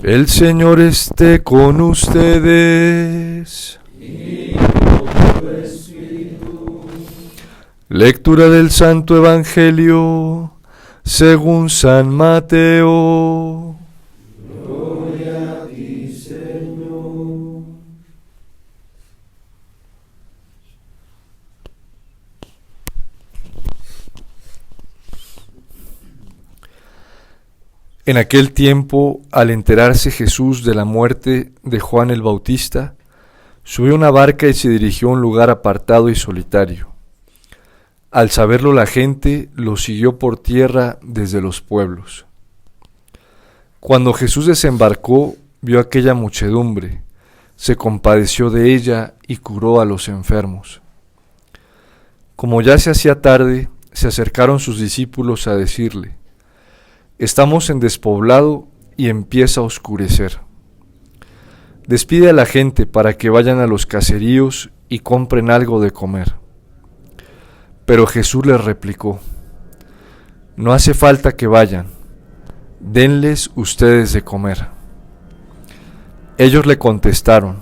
El Señor esté con ustedes. Y con tu espíritu. Lectura del Santo Evangelio según San Mateo. Gloria a ti, Señor. En aquel tiempo, al enterarse Jesús de la muerte de Juan el Bautista, subió a una barca y se dirigió a un lugar apartado y solitario. Al saberlo la gente lo siguió por tierra desde los pueblos. Cuando Jesús desembarcó, vio aquella muchedumbre, se compadeció de ella y curó a los enfermos. Como ya se hacía tarde, se acercaron sus discípulos a decirle: «Estamos en despoblado y empieza a oscurecer. Despide a la gente para que vayan a los caseríos y compren algo de comer». Pero Jesús les replicó: «No hace falta que vayan, denles ustedes de comer». Ellos le contestaron: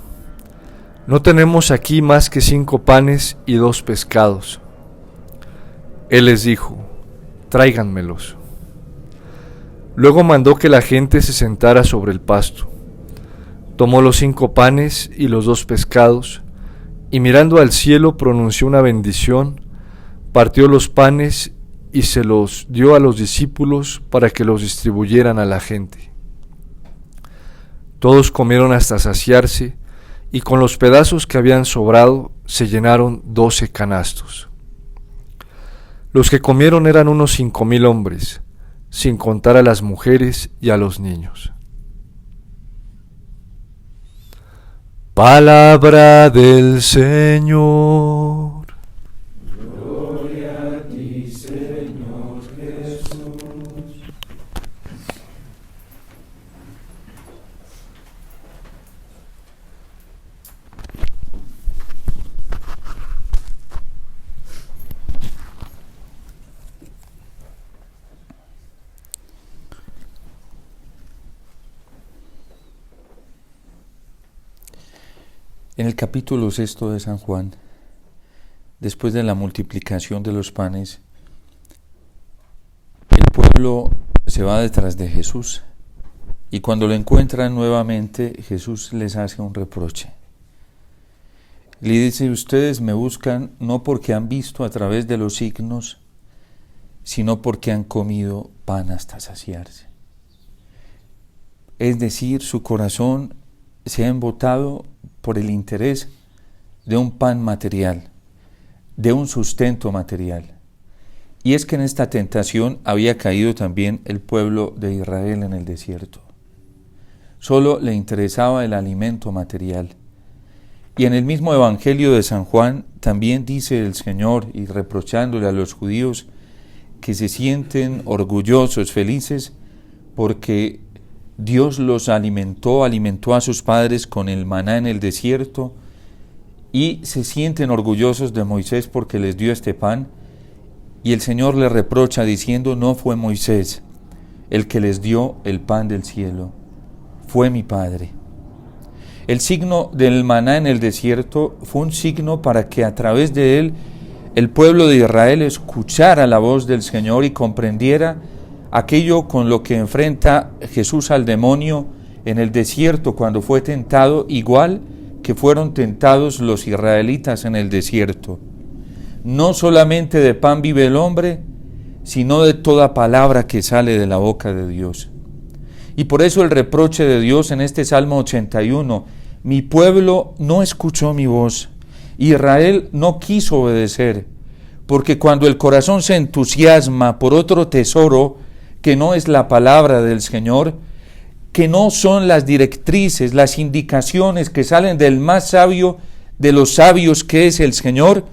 «No tenemos aquí más que 5 panes y 2 pescados». Él les dijo: «Tráiganmelos». Luego mandó que la gente se sentara sobre el pasto. Tomó los 5 panes y los 2 pescados, y mirando al cielo pronunció una bendición, partió los panes y se los dio a los discípulos para que los distribuyeran a la gente. Todos comieron hasta saciarse, y con los pedazos que habían sobrado se llenaron 12 canastos. Los que comieron eran unos 5,000 hombres, sin contar a las mujeres y a los niños. Palabra del Señor. Gloria a ti, Señor Jesús. En el capítulo 6 de San Juan, después de la multiplicación de los panes, el pueblo se va detrás de Jesús, y cuando lo encuentran nuevamente, Jesús les hace un reproche. Le dice: ustedes me buscan no porque han visto a través de los signos, sino porque han comido pan hasta saciarse. Es decir, su corazón se ha embotado por el interés de un pan material, de un sustento material. Y es que en esta tentación había caído también el pueblo de Israel en el desierto. Solo le interesaba el alimento material. Y en el mismo Evangelio de San Juan también dice el Señor, y reprochándole a los judíos, que se sienten orgullosos, felices, porque Dios los alimentó a sus padres con el maná en el desierto, y se sienten orgullosos de Moisés porque les dio este pan, y el Señor les reprocha diciendo: no fue Moisés el que les dio el pan del cielo, fue mi Padre. El signo del maná en el desierto fue un signo para que a través de él el pueblo de Israel escuchara la voz del Señor y comprendiera aquello con lo que enfrenta Jesús al demonio en el desierto cuando fue tentado, igual que fueron tentados los israelitas en el desierto. No solamente de pan vive el hombre, sino de toda palabra que sale de la boca de Dios. Y por eso el reproche de Dios en este Salmo 81, mi pueblo no escuchó mi voz, Israel no quiso obedecer, porque cuando el corazón se entusiasma por otro tesoro, que no es la palabra del Señor, que no son las directrices, las indicaciones que salen del más sabio de los sabios que es el Señor,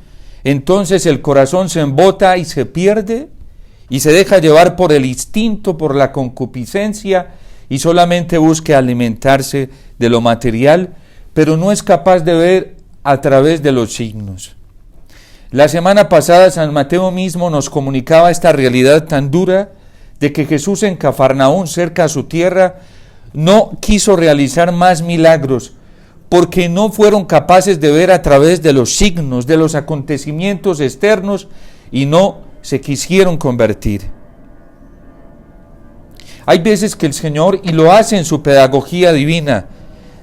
entonces el corazón se embota y se pierde y se deja llevar por el instinto, por la concupiscencia, y solamente busca alimentarse de lo material, pero no es capaz de ver a través de los signos. La semana pasada San Mateo mismo nos comunicaba esta realidad tan dura de que Jesús en Cafarnaún, cerca a su tierra, no quiso realizar más milagros porque no fueron capaces de ver a través de los signos, de los acontecimientos externos, y no se quisieron convertir. Hay veces que el Señor, y lo hace en su pedagogía divina,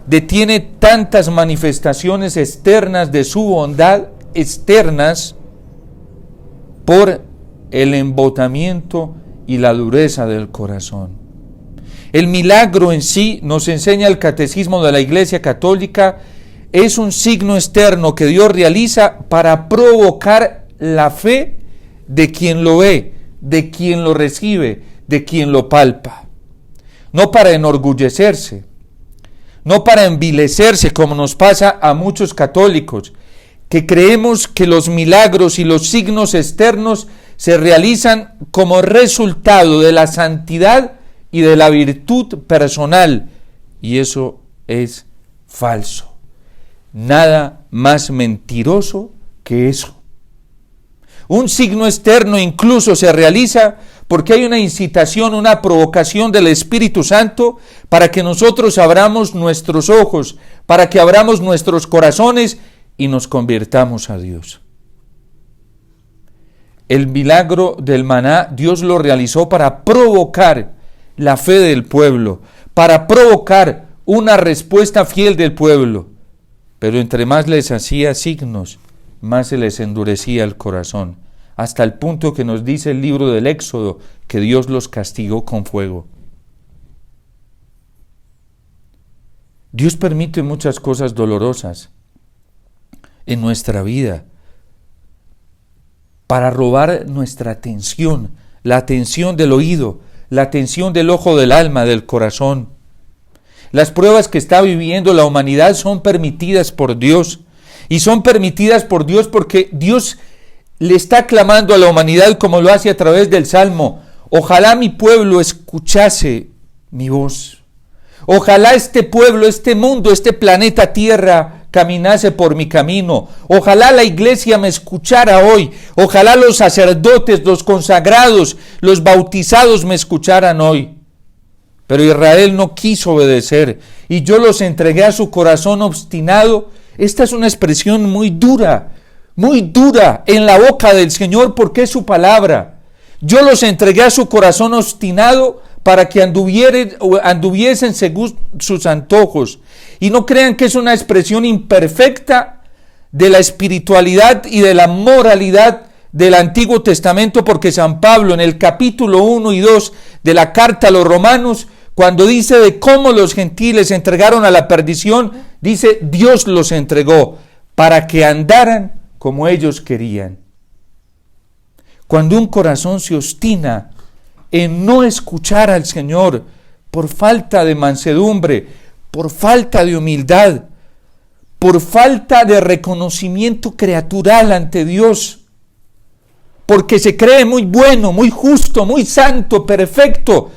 detiene tantas manifestaciones externas de su bondad, externas, por el embotamiento y la dureza del corazón. El milagro en sí, nos enseña el Catecismo de la Iglesia Católica, es un signo externo que Dios realiza para provocar la fe de quien lo ve, de quien lo recibe, de quien lo palpa. No para enorgullecerse, no para envilecerse como nos pasa a muchos católicos, que creemos que los milagros y los signos externos se realizan como resultado de la santidad y de la virtud personal, y eso es falso. Nada más mentiroso que eso. Un signo externo incluso se realiza porque hay una incitación, una provocación del Espíritu Santo para que nosotros abramos nuestros ojos, para que abramos nuestros corazones y nos convirtamos a Dios. El milagro del maná, Dios lo realizó para provocar la fe del pueblo, para provocar una respuesta fiel del pueblo. Pero entre más les hacía signos, más se les endurecía el corazón, hasta el punto que nos dice el libro del Éxodo que Dios los castigó con fuego. Dios permite muchas cosas dolorosas en nuestra vida para robar nuestra atención, la atención del oído, la atención del ojo del alma, del corazón. Las pruebas que está viviendo la humanidad son permitidas por Dios, y son permitidas por Dios porque Dios le está clamando a la humanidad, como lo hace a través del Salmo: ojalá mi pueblo escuchase mi voz. Ojalá este pueblo, este mundo, este planeta Tierra caminase por mi camino. Ojalá la iglesia me escuchara hoy. Ojalá los sacerdotes, los consagrados, los bautizados me escucharan hoy. Pero Israel no quiso obedecer, y yo los entregué a su corazón obstinado. Esta es una expresión muy dura en la boca del Señor, porque es su palabra. Yo los entregué a su corazón obstinado para que anduviesen según sus antojos. Y no crean que es una expresión imperfecta de la espiritualidad y de la moralidad del Antiguo Testamento, porque San Pablo en el capítulo 1 y 2 de la carta a los Romanos, cuando dice de cómo los gentiles se entregaron a la perdición, dice: Dios los entregó para que andaran como ellos querían. Cuando un corazón se obstina en no escuchar al Señor por falta de mansedumbre, por falta de humildad, por falta de reconocimiento creatural ante Dios, porque se cree muy bueno, muy justo, muy santo, perfecto,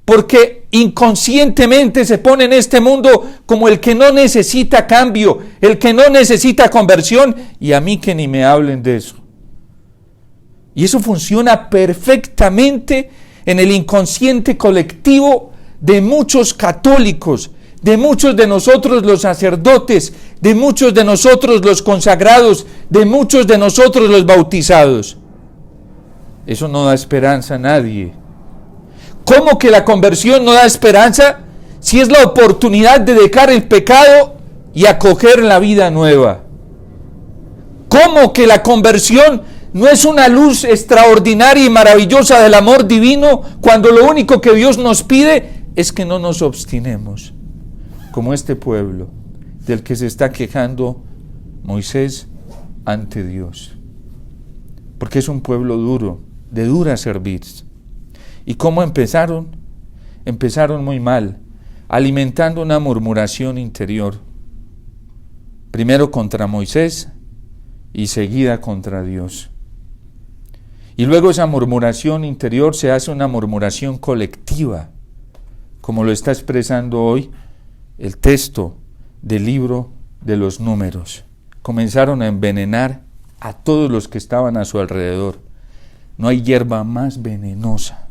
porque inconscientemente se pone en este mundo como el que no necesita cambio, el que no necesita conversión, y a mí que ni me hablen de eso. Y eso funciona perfectamente en el inconsciente colectivo de muchos católicos, de muchos de nosotros los sacerdotes, de muchos de nosotros los consagrados, de muchos de nosotros los bautizados. Eso no da esperanza a nadie. ¿Cómo que la conversión no da esperanza? Si es la oportunidad de dejar el pecado y acoger la vida nueva. ¿Cómo que la conversión no es una luz extraordinaria y maravillosa del amor divino, cuando lo único que Dios nos pide es que no nos obstinemos, como este pueblo del que se está quejando Moisés ante Dios? Porque es un pueblo duro, de dura cerviz. ¿Y cómo empezaron? Empezaron muy mal, alimentando una murmuración interior, primero contra Moisés y seguida contra Dios. Y luego esa murmuración interior se hace una murmuración colectiva, como lo está expresando hoy el texto del libro de los Números. Comenzaron a envenenar a todos los que estaban a su alrededor. No hay hierba más venenosa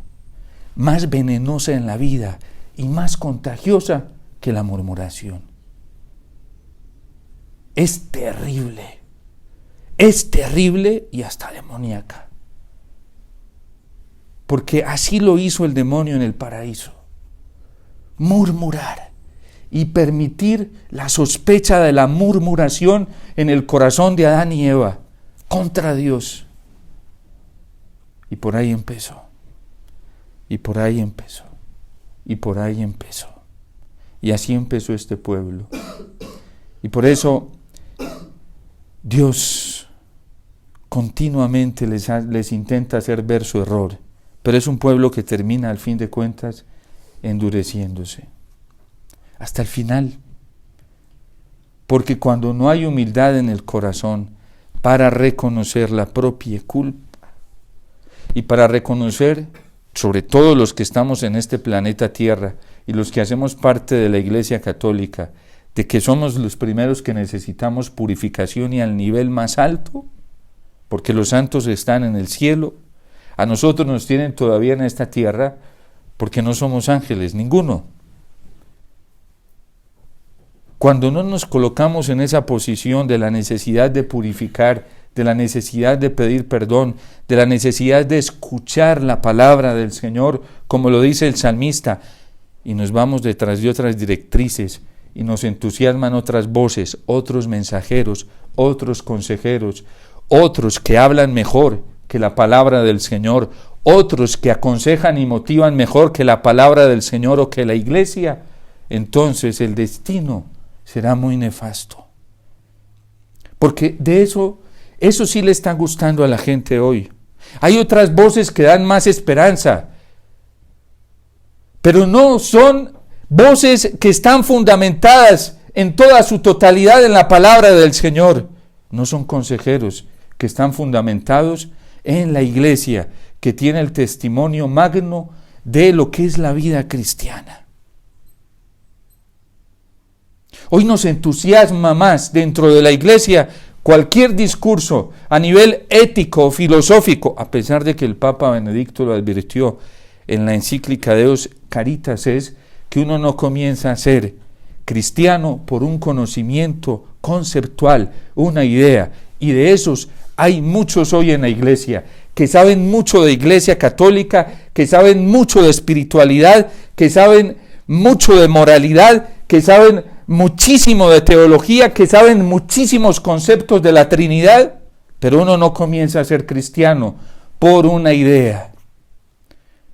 en la vida y más contagiosa que la murmuración. Es terrible y hasta demoníaca. Porque así lo hizo el demonio en el paraíso. Murmurar y permitir la sospecha de la murmuración en el corazón de Adán y Eva contra Dios. Y por ahí empezó. Y así empezó este pueblo. Y por eso Dios continuamente les intenta hacer ver su error. Pero es un pueblo que termina, al fin de cuentas, endureciéndose. Hasta el final. Porque cuando no hay humildad en el corazón para reconocer la propia culpa y para reconocer, sobre todo los que estamos en este planeta Tierra y los que hacemos parte de la Iglesia Católica, de que somos los primeros que necesitamos purificación y al nivel más alto, porque los santos están en el cielo, a nosotros nos tienen todavía en esta tierra porque no somos ángeles, ninguno. Cuando no nos colocamos en esa posición de la necesidad de purificar, de la necesidad de pedir perdón, de la necesidad de escuchar la palabra del Señor, como lo dice el salmista, y nos vamos detrás de otras directrices, y nos entusiasman otras voces, otros mensajeros, otros consejeros, otros que hablan mejor que la palabra del Señor, otros que aconsejan y motivan mejor que la palabra del Señor o que la iglesia, entonces el destino será muy nefasto. Porque de eso sí le está gustando a la gente hoy. Hay otras voces que dan más esperanza, pero no son voces que están fundamentadas en toda su totalidad en la palabra del Señor. No son consejeros que están fundamentados en la iglesia, que tiene el testimonio magno de lo que es la vida cristiana. Hoy nos entusiasma más dentro de la iglesia cualquier discurso a nivel ético o filosófico, a pesar de que el Papa Benedicto lo advirtió en la encíclica Deus Caritas, es que uno no comienza a ser cristiano por un conocimiento conceptual, una idea, y de esos hay muchos hoy en la iglesia, que saben mucho de iglesia católica, que saben mucho de espiritualidad, que saben mucho de moralidad, que saben muchísimo de teología, que saben muchísimos conceptos de la Trinidad, pero uno no comienza a ser cristiano por una idea.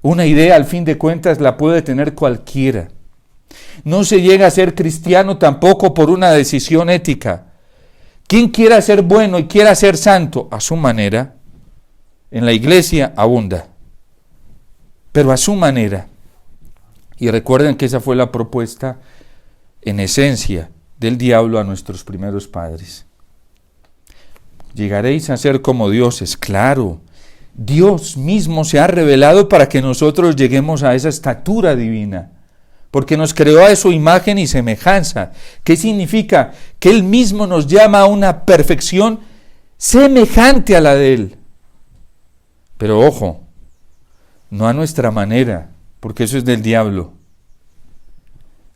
Una idea, al fin de cuentas, la puede tener cualquiera. No se llega a ser cristiano tampoco por una decisión ética. Quien quiera ser bueno y quiera ser santo a su manera, en la iglesia abunda, pero a su manera. Y recuerden que esa fue la propuesta en esencia del diablo a nuestros primeros padres. Llegaréis a ser como dioses, claro. Dios mismo se ha revelado para que nosotros lleguemos a esa estatura divina, porque nos creó a su imagen y semejanza. ¿Qué significa? Que Él mismo nos llama a una perfección semejante a la de Él. Pero ojo, no a nuestra manera, porque eso es del diablo.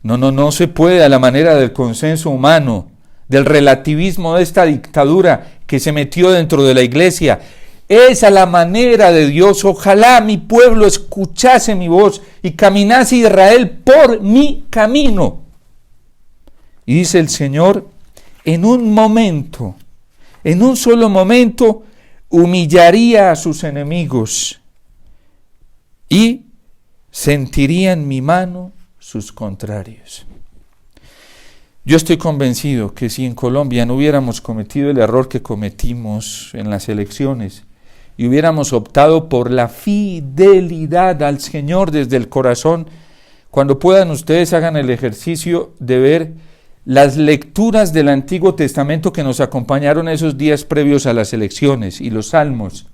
No se puede a la manera del consenso humano, del relativismo de esta dictadura que se metió dentro de la iglesia. Es a la manera de Dios. Ojalá mi pueblo escuchase mi voz y caminase Israel por mi camino. Y dice el Señor, en un solo momento, humillaría a sus enemigos y sentirían mi mano sus contrarios. Yo estoy convencido que si en Colombia no hubiéramos cometido el error que cometimos en las elecciones y hubiéramos optado por la fidelidad al Señor desde el corazón, cuando puedan ustedes hagan el ejercicio de ver las lecturas del Antiguo Testamento que nos acompañaron esos días previos a las elecciones y los salmos.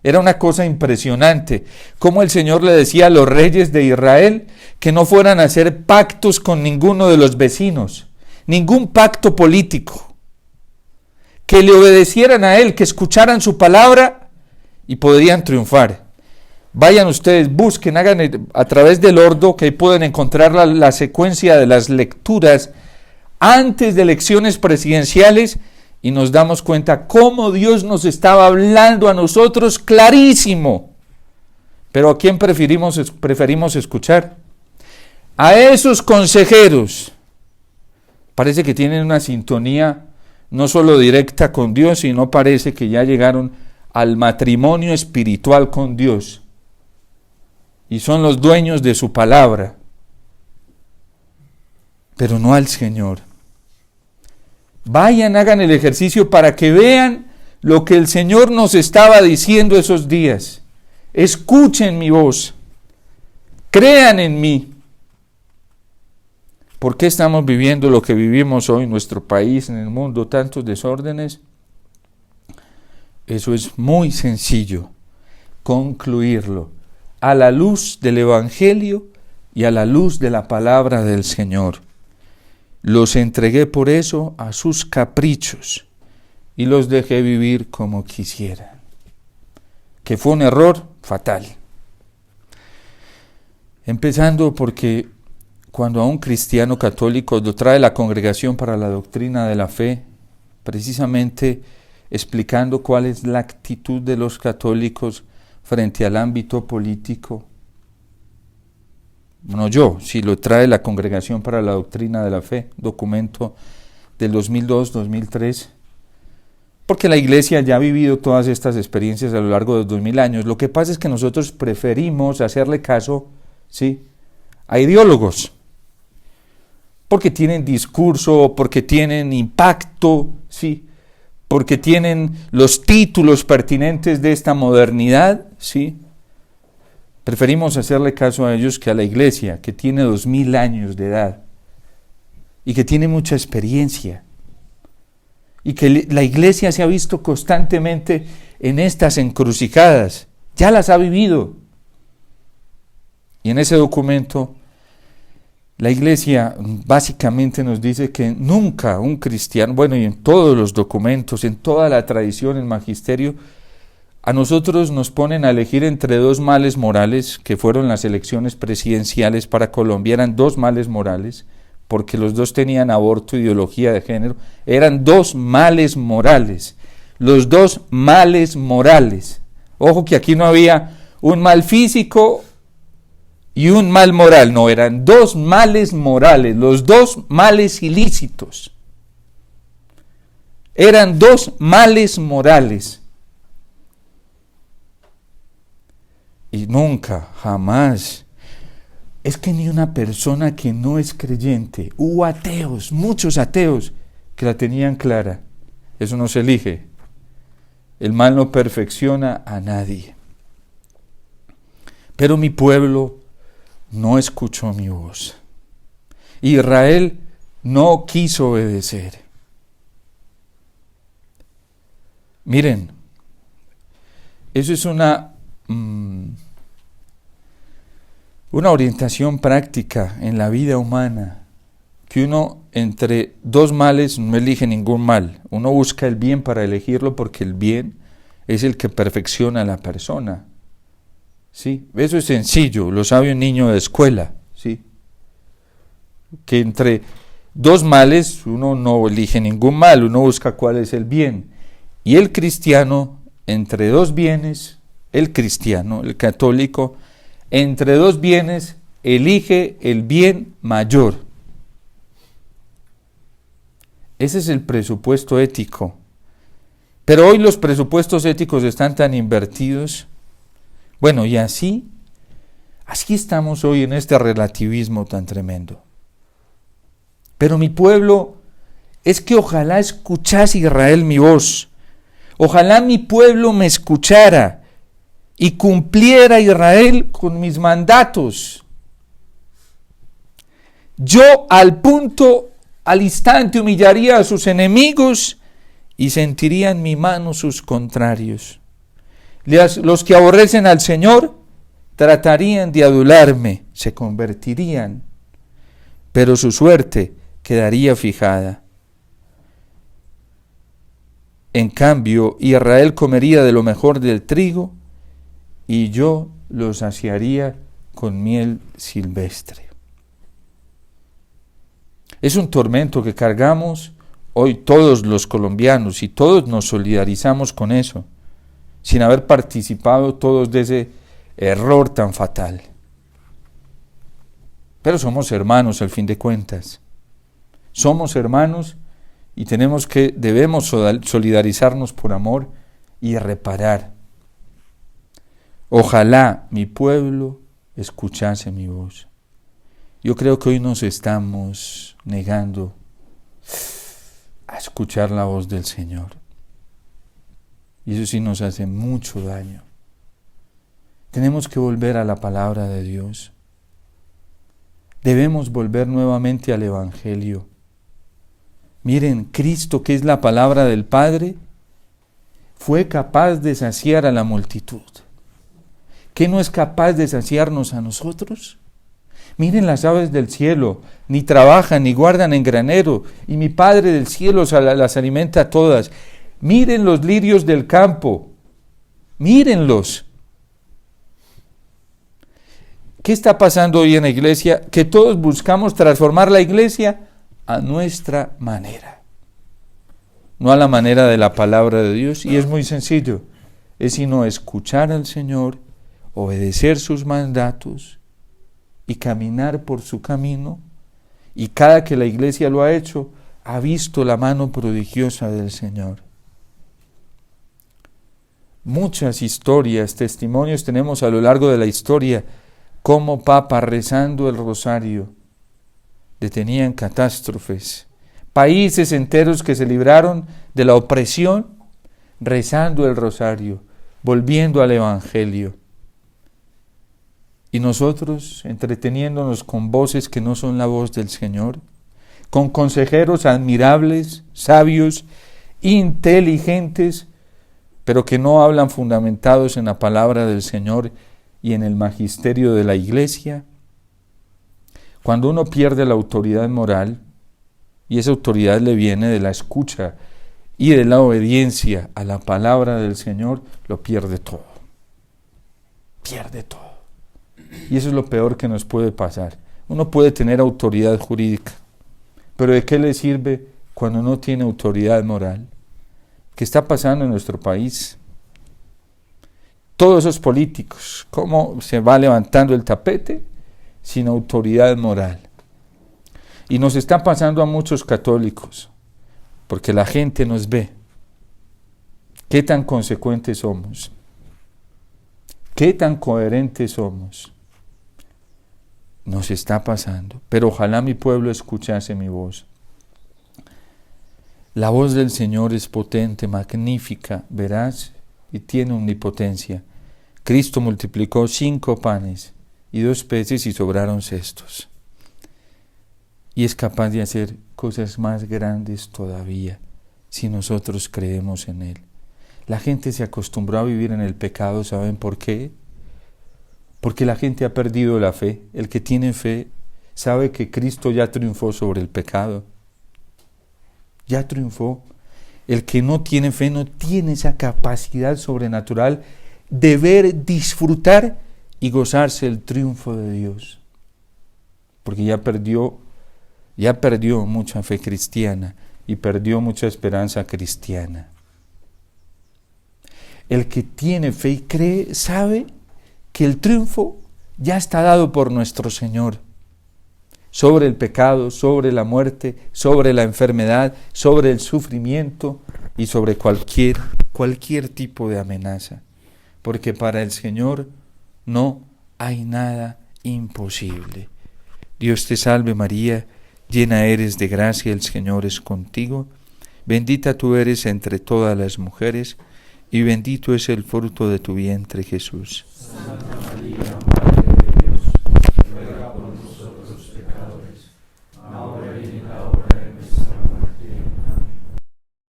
Era una cosa impresionante, cómo el Señor le decía a los reyes de Israel que no fueran a hacer pactos con ninguno de los vecinos, ningún pacto político, que le obedecieran a Él, que escucharan su palabra y podrían triunfar. Vayan ustedes, busquen, hagan a través del ordo, que ahí pueden encontrar la secuencia de las lecturas antes de elecciones presidenciales, y nos damos cuenta cómo Dios nos estaba hablando a nosotros clarísimo. Pero ¿a quién preferimos escuchar? A esos consejeros. Parece que tienen una sintonía no solo directa con Dios, sino parece que ya llegaron al matrimonio espiritual con Dios. Y son los dueños de su palabra. Pero no al Señor. Vayan, hagan el ejercicio para que vean lo que el Señor nos estaba diciendo esos días. Escuchen mi voz. Crean en mí. ¿Por qué estamos viviendo lo que vivimos hoy en nuestro país, en el mundo, tantos desórdenes? Eso es muy sencillo, concluirlo a la luz del Evangelio y a la luz de la palabra del Señor. Los entregué por eso a sus caprichos y los dejé vivir como quisieran. Que fue un error fatal. Empezando porque cuando a un cristiano católico lo trae la Congregación para la Doctrina de la Fe, precisamente explicando cuál es la actitud de los católicos frente al ámbito político, si lo trae la Congregación para la Doctrina de la Fe, documento del 2002-2003, porque la Iglesia ya ha vivido todas estas experiencias a lo largo de 2000 años. Lo que pasa es que nosotros preferimos hacerle caso, ¿sí?, a ideólogos, porque tienen discurso, porque tienen impacto, ¿sí?, porque tienen los títulos pertinentes de esta modernidad, ¿sí? Preferimos hacerle caso a ellos que a la Iglesia, que tiene 2000 años de edad y que tiene mucha experiencia, y que la Iglesia se ha visto constantemente en estas encrucijadas, ya las ha vivido. Y en ese documento la Iglesia básicamente nos dice que nunca un cristiano, y en todos los documentos, en toda la tradición, el magisterio, a nosotros nos ponen a elegir entre dos males morales, que fueron las elecciones presidenciales para Colombia. Eran dos males morales, porque los dos tenían aborto, ideología de género. Eran dos males morales, los dos males morales. Ojo que aquí no había un mal físico y un mal moral, no, eran dos males morales, los dos males ilícitos. Eran dos males morales. Y nunca, jamás, es que ni una persona que no es creyente, hubo ateos, muchos ateos, que la tenían clara. Eso no se elige. El mal no perfecciona a nadie. Pero mi pueblo no escuchó mi voz. Israel no quiso obedecer. Miren, eso es una orientación práctica en la vida humana, que uno entre dos males no elige ningún mal. Uno busca el bien para elegirlo, porque el bien es el que perfecciona a la persona. ¿Sí? Eso es sencillo, lo sabe un niño de escuela, ¿sí? Que entre dos males uno no elige ningún mal, uno busca cuál es el bien. Y el cristiano, entre dos bienes, el cristiano, el católico, entre dos bienes, elige el bien mayor. Ese es el presupuesto ético. Pero hoy los presupuestos éticos están tan invertidos. Y así estamos hoy en este relativismo tan tremendo. Pero mi pueblo, es que ojalá escuchase Israel mi voz. Ojalá mi pueblo me escuchara y cumpliera Israel con mis mandatos. Yo al instante humillaría a sus enemigos y sentiría en mi mano sus contrarios. Los que aborrecen al Señor tratarían de adularme, se convertirían, pero su suerte quedaría fijada. En cambio, Israel comería de lo mejor del trigo y yo los saciaría con miel silvestre. Es un tormento que cargamos hoy todos los colombianos y todos nos solidarizamos con eso, sin haber participado todos de ese error tan fatal. Pero somos hermanos al fin de cuentas. Somos hermanos y debemos solidarizarnos por amor y reparar. Ojalá mi pueblo escuchase mi voz. Yo creo que hoy nos estamos negando a escuchar la voz del Señor. Y eso sí nos hace mucho daño. Tenemos que volver a la palabra de Dios. Debemos volver nuevamente al Evangelio. Miren, Cristo, que es la palabra del Padre, fue capaz de saciar a la multitud. ¿Qué no es capaz de saciarnos a nosotros? Miren las aves del cielo, ni trabajan ni guardan en granero, y mi Padre del cielo las alimenta a todas. Miren los lirios del campo, mírenlos. ¿Qué está pasando hoy en la iglesia? Que todos buscamos transformar la iglesia a nuestra manera, no a la manera de la palabra de Dios, y es muy sencillo, es sino escuchar al Señor, obedecer sus mandatos y caminar por su camino, y cada que la iglesia lo ha hecho, ha visto la mano prodigiosa del Señor. Muchas historias, testimonios tenemos a lo largo de la historia, como papas rezando el rosario detenían catástrofes, países enteros que se libraron de la opresión rezando el rosario, volviendo al Evangelio. Y nosotros entreteniéndonos con voces que no son la voz del Señor, con consejeros admirables, sabios, inteligentes, pero que no hablan fundamentados en la palabra del Señor y en el magisterio de la iglesia. Cuando uno pierde la autoridad moral, y esa autoridad le viene de la escucha y de la obediencia a la palabra del Señor, lo pierde todo. Pierde todo. Y eso es lo peor que nos puede pasar. Uno puede tener autoridad jurídica, pero ¿de qué le sirve cuando no tiene autoridad moral? ¿Qué está pasando en nuestro país? Todos esos políticos, ¿cómo se va levantando el tapete? Sin autoridad moral. Y nos está pasando a muchos católicos, porque la gente nos ve. ¿Qué tan consecuentes somos? ¿Qué tan coherentes somos? Nos está pasando, pero ojalá mi pueblo escuchase mi voz. La voz del Señor es potente, magnífica, veraz y tiene omnipotencia. Cristo multiplicó 5 panes y 2 peces y sobraron cestos. Y es capaz de hacer cosas más grandes todavía si nosotros creemos en Él. La gente se acostumbró a vivir en el pecado, ¿saben por qué? Porque la gente ha perdido la fe. El que tiene fe sabe que Cristo ya triunfó sobre el pecado. Ya triunfó. El que no tiene fe no tiene esa capacidad sobrenatural de ver, disfrutar y gozarse el triunfo de Dios. Porque ya perdió mucha fe cristiana y perdió mucha esperanza cristiana. El que tiene fe y cree sabe que el triunfo ya está dado por nuestro Señor sobre el pecado, sobre la muerte, sobre la enfermedad, sobre el sufrimiento y sobre cualquier tipo de amenaza. Porque para el Señor no hay nada imposible. Dios te salve María, llena eres de gracia, el Señor es contigo. Bendita tú eres entre todas las mujeres, y bendito es el fruto de tu vientre, Jesús. Santa María, Madre de